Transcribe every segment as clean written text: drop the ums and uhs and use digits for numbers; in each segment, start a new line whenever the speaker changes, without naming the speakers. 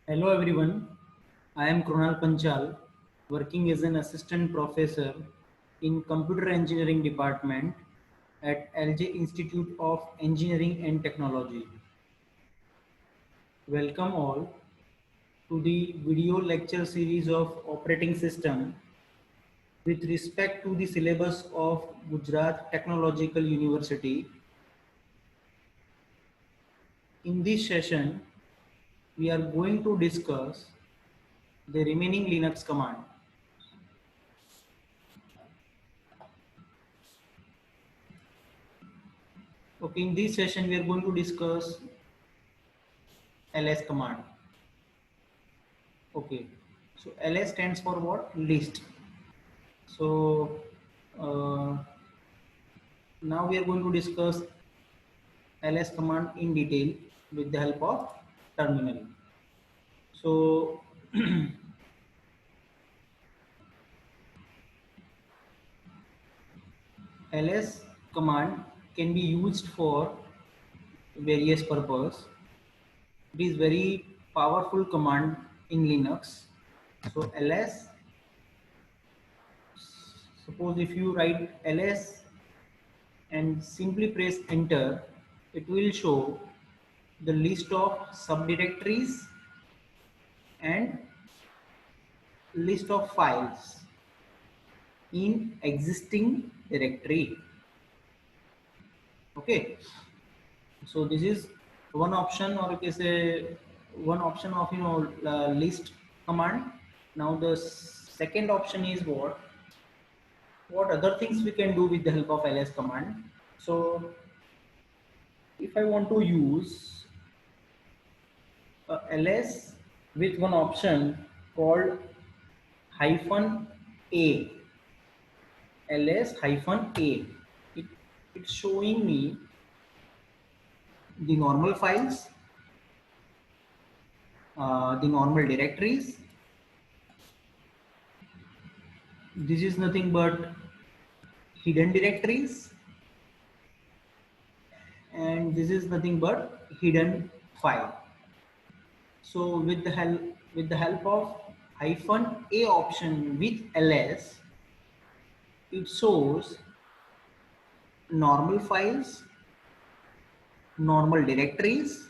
Hello everyone, I am Krunal Panchal, working as an assistant professor in Computer Engineering Department at LJ Institute of Engineering and Technology. Welcome all to the video lecture series of operating system with respect to the syllabus of Gujarat Technological University. In this session, we are going to discuss the remaining Linux command. Okay, in this session, we are going to discuss ls command. Okay, so ls stands for what? List. So now we are going to discuss ls command in detail with the help of terminal. So ls command can be used for various purpose. It is very powerful command in Linux. So ls, suppose if you write ls and simply press enter, it will show the list of subdirectories and list of files in existing directory. Okay, so this is one option, or you can say one option of list command. Now the second option is what other things we can do with the help of ls command. So if I want to use ls with one option called hyphen a, ls hyphen a, it's showing me the normal files, the normal directories. This is nothing but hidden directories, and this is nothing but hidden file. So with the help of hyphen a option with ls, it shows normal files, normal directories,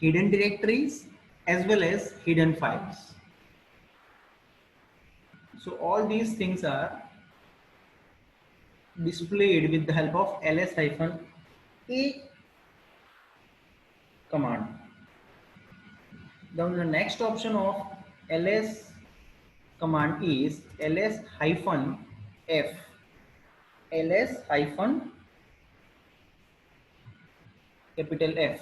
hidden directories, as well as hidden files. So all these things are displayed with the help of ls-a command. Then the next option of ls command is ls-f. Capital F.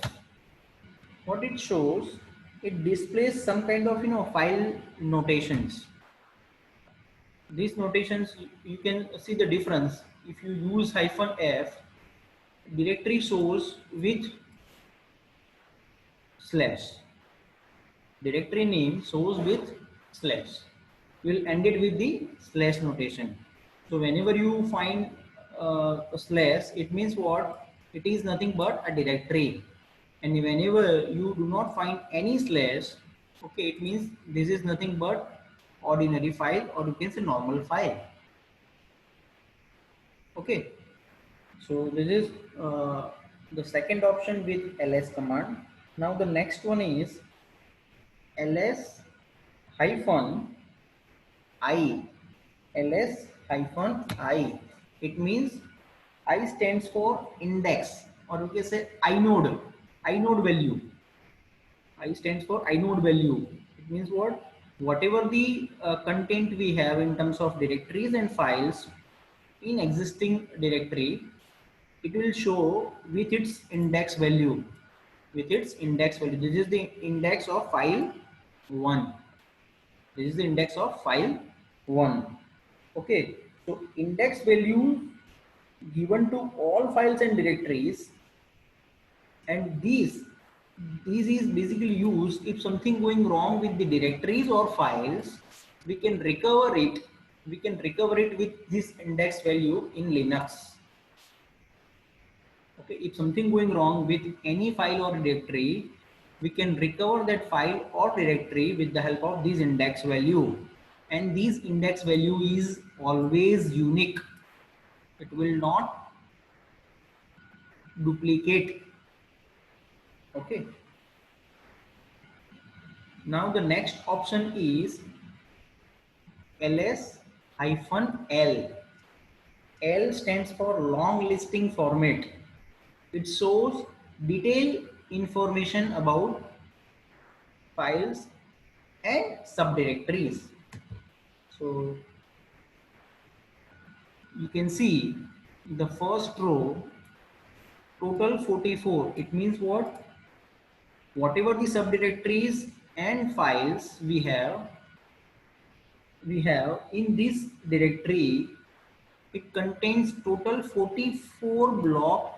What it shows, it displays some kind of file notations. These notations, you can see the difference. If you use -f, directory shows with slash. Directory name shows with slash. We'll end it with the slash notation. So whenever you find a slash, it means what? It is nothing but a directory. And whenever you do not find any slash, okay, it means this is nothing but ordinary file, or you can say normal file. Okay, so this is the second option with ls command. Now the next one is ls hyphen I. ls hyphen I. It means I stands for index, or you can say inode. Inode value. I stands for inode value. It means what? Whatever the content we have in terms of directories and files in existing directory, it will show with its index value. With its index value. This is the index of file 1. This is the index of file 1. Okay, so index value given to all files and directories, and these is basically used if something going wrong with the directories or files, we can recover it with this index value in Linux. Okay, if something going wrong with any file or directory, we can recover that file or directory with the help of this index value. And this index value is always unique. It will not duplicate. Okay. Now the next option is ls-l. L stands for long listing format. It shows detailed information about files and subdirectories. So you can see the first row, total 44. It means what? Whatever the subdirectories and files we have in this directory, it contains total 44 blocks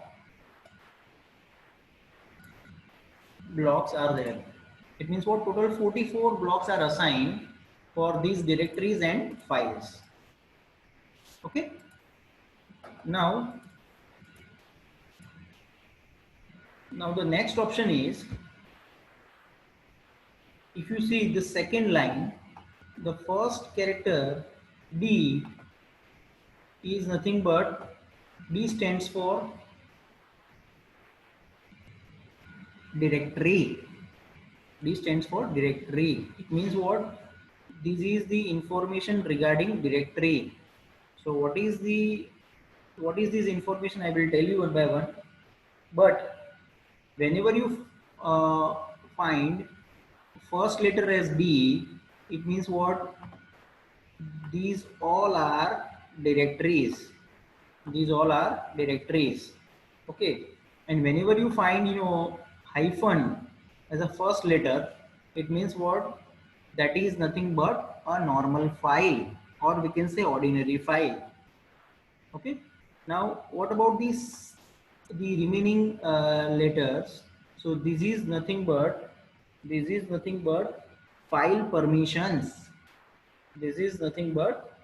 are there. It means what? Total 44 blocks are assigned for these directories and files. Okay. Now the next option is, if you see the second line, the first character D is nothing but, D stands for directory. D stands for directory. It means what? This is the information regarding directory. So what is this information? I will tell you one by one. But whenever you find first letter as D, it means what? These all are directories. These all are directories. Okay. And whenever you find, hyphen as a first letter, it means what? That is nothing but a normal file, or we can say ordinary file. Okay. Now, what about the remaining letters? So this is nothing but file permissions. This is nothing but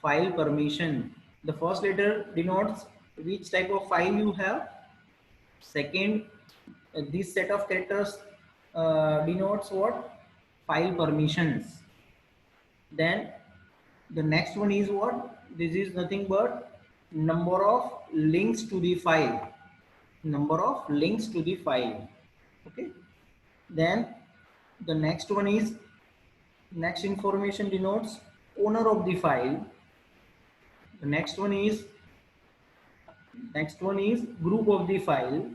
file permission. The first letter denotes which type of file you have. Second, this set of characters denotes what? File permissions. Then the next one is what? This is nothing but number of links to the file. Number of links to the file. Okay. Then the next one is, next information denotes owner of the file. The next one is group of the file.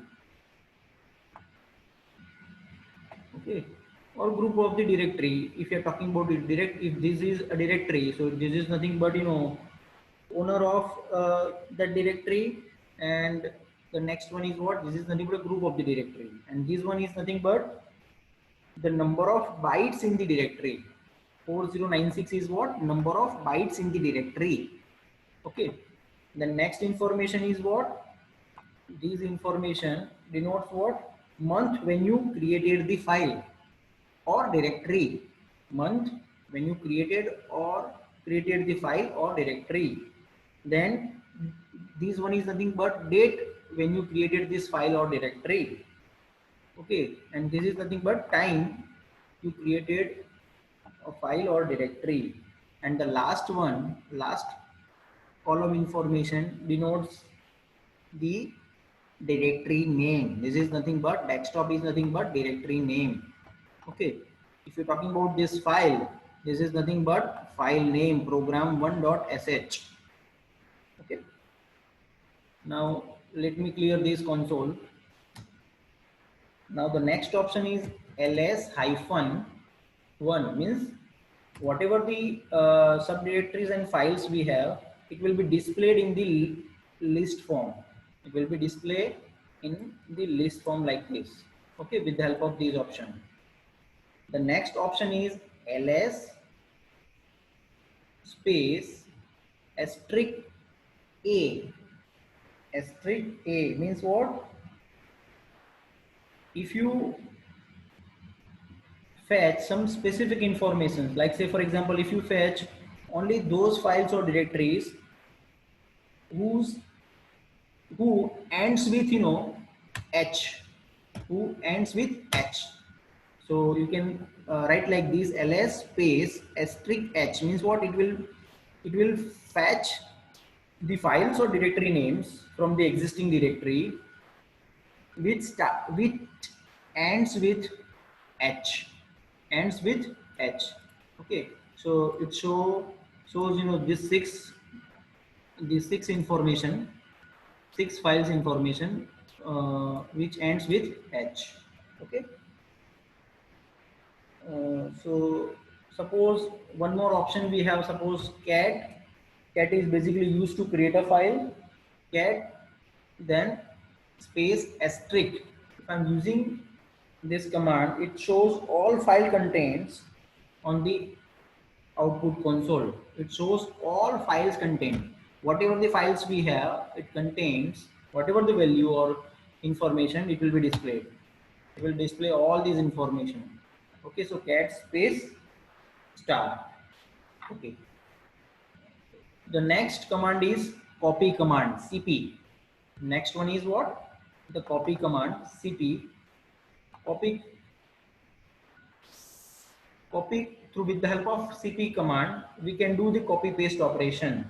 Okay. Or group of the directory. If you are talking about it if this is a directory, so this is nothing but owner of that directory. And the next one is what? This is nothing but a group of the directory, and this one is nothing but the number of bytes in the directory. 4096 is what? Number of bytes in the directory. Okay. The next information is what? This information denotes what? Month when you created the file or directory. Month when you created the file or directory. Then this one is nothing but date when you created this file or directory. Okay. And this is nothing but time you created a file or directory. And the last column information denotes the directory name. This is nothing but, desktop is nothing but directory name. Okay. If you're talking about this file, this is nothing but file name, program1.sh. Okay. Now let me clear this console. Now the next option is ls-1, means whatever the subdirectories and files we have, it will be displayed in the list form. It will be displayed in the list form like this. Okay, with the help of these options. The next option is ls space asterisk a. Asterisk a means what? If you fetch some specific information, like say for example, if you fetch only those files or directories who ends with h, So you can write like this: ls space asterisk h means what? It will fetch the files or directory names from the existing directory which ends with h, ends with h. Okay, so it shows this six information, six files information which ends with h. Okay. So suppose one more option we have, suppose cat is basically used to create a file, cat then space asterisk. If I'm using this command, it shows all file contents on the output console. It shows all files contained, whatever the files we have, it contains whatever the value or information, it will be displayed. It will display all these information. Okay, so cat space star. Okay, the next command is copy command, cp. Next one is what? The copy command, cp. Copy copy through, with the help of cp command, we can do the copy paste operation.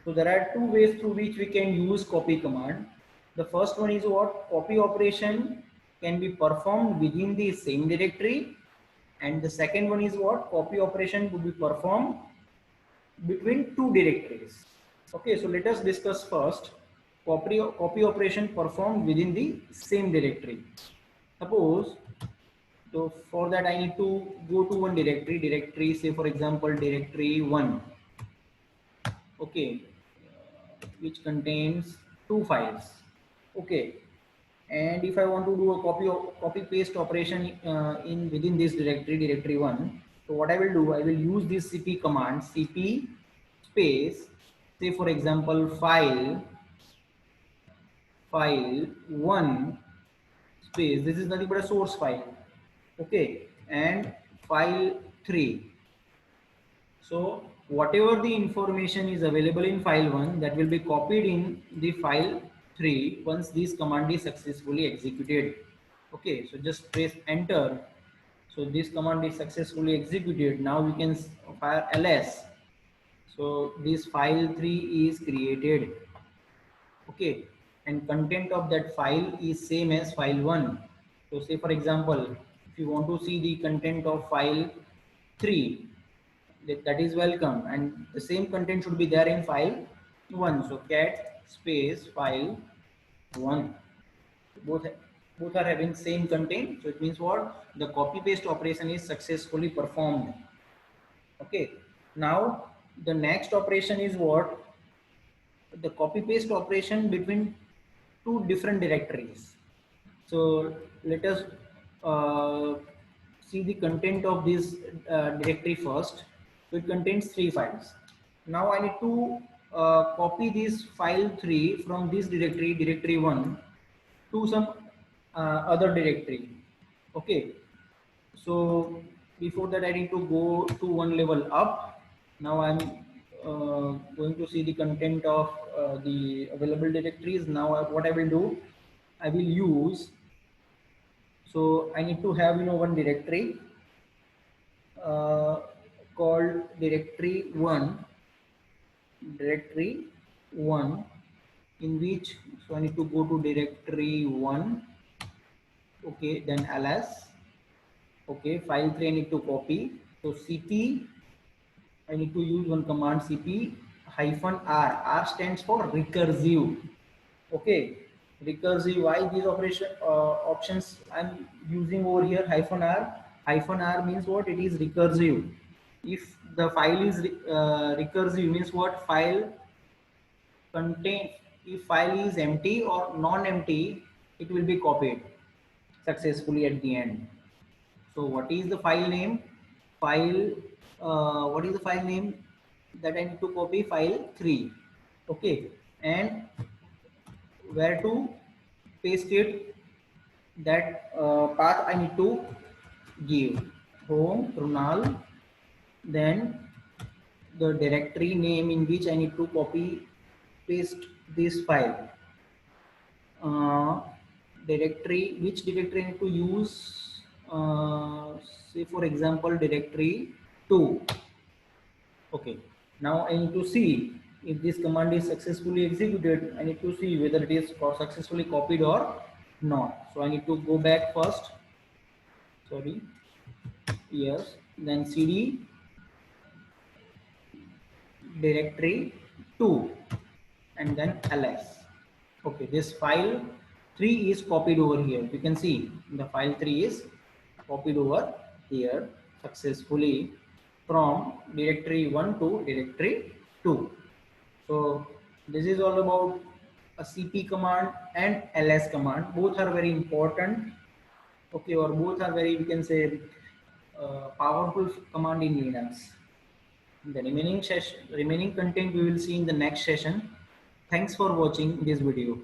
So there are two ways through which we can use copy command. The first one is what? Copy operation can be performed within the same directory, and the second one is what? Copy operation would be performed between two directories. Okay, so let us discuss first copy operation performed within the same directory. Suppose, so for that I need to go to one directory, say for example directory 1, okay, which contains two files. Okay, and if I want to do a copy paste operation in within this directory 1, so what I will do, I will use this cp command, cp space, say for example file 1 space, this is nothing but a source file, okay, and file 3. So whatever the information is available in file 1, that will be copied in the file 3 once this command is successfully executed. Okay, so just press enter. So this command is successfully executed. Now we can fire ls. So this file 3 is created. Okay, and content of that file is same as file 1. So say for example, if you want to see the content of file 3, that is welcome, and the same content should be there in file 1. So cat space file 1, both both are having same content, so it means what? The copy paste operation is successfully performed. Okay, now the next operation is what? The copy paste operation between two different directories. So let us uh, see the content of this directory first. So it contains three files. Now I need to copy this file 3 from this directory 1 to some other directory. Okay, so before that I need to go to one level up. Now I'm going to see the content of the available directories. Now what I will do, I will use, so I need to have one directory uh, called directory 1, in which, so I need to go to directory 1. Okay, then ls. Okay, file 3 I need to copy. So cp, I need to use one command, cp hyphen r. R stands for recursive. Okay, recursive. Why these operation options I'm using over here? Hyphen r. Hyphen r means what? It is recursive. If the file is recursive, means what? File contain. If file is empty or non-empty, it will be copied successfully at the end. So what is the file name? File, what is the file name that I need to copy? File 3. Okay, and where to paste it? That path I need to give home Krunal, then the directory name in which I need to copy paste this file. uh, Directory, which directory I need to use? say for example directory 2. Okay, now I need to see if this command is successfully executed. I need to see whether it is successfully copied or not. So I need to go back first. Sorry, yes, then cd directory 2 and then ls. Okay, this file 3 is copied over here. You can see the file 3 is copied over here successfully from directory 1 to directory 2. So this is all about a cp command and ls command. Both are very important. Okay, or both are very, we can say, powerful command in Linux. The remaining content we will see in the next session. Thanks for watching this video.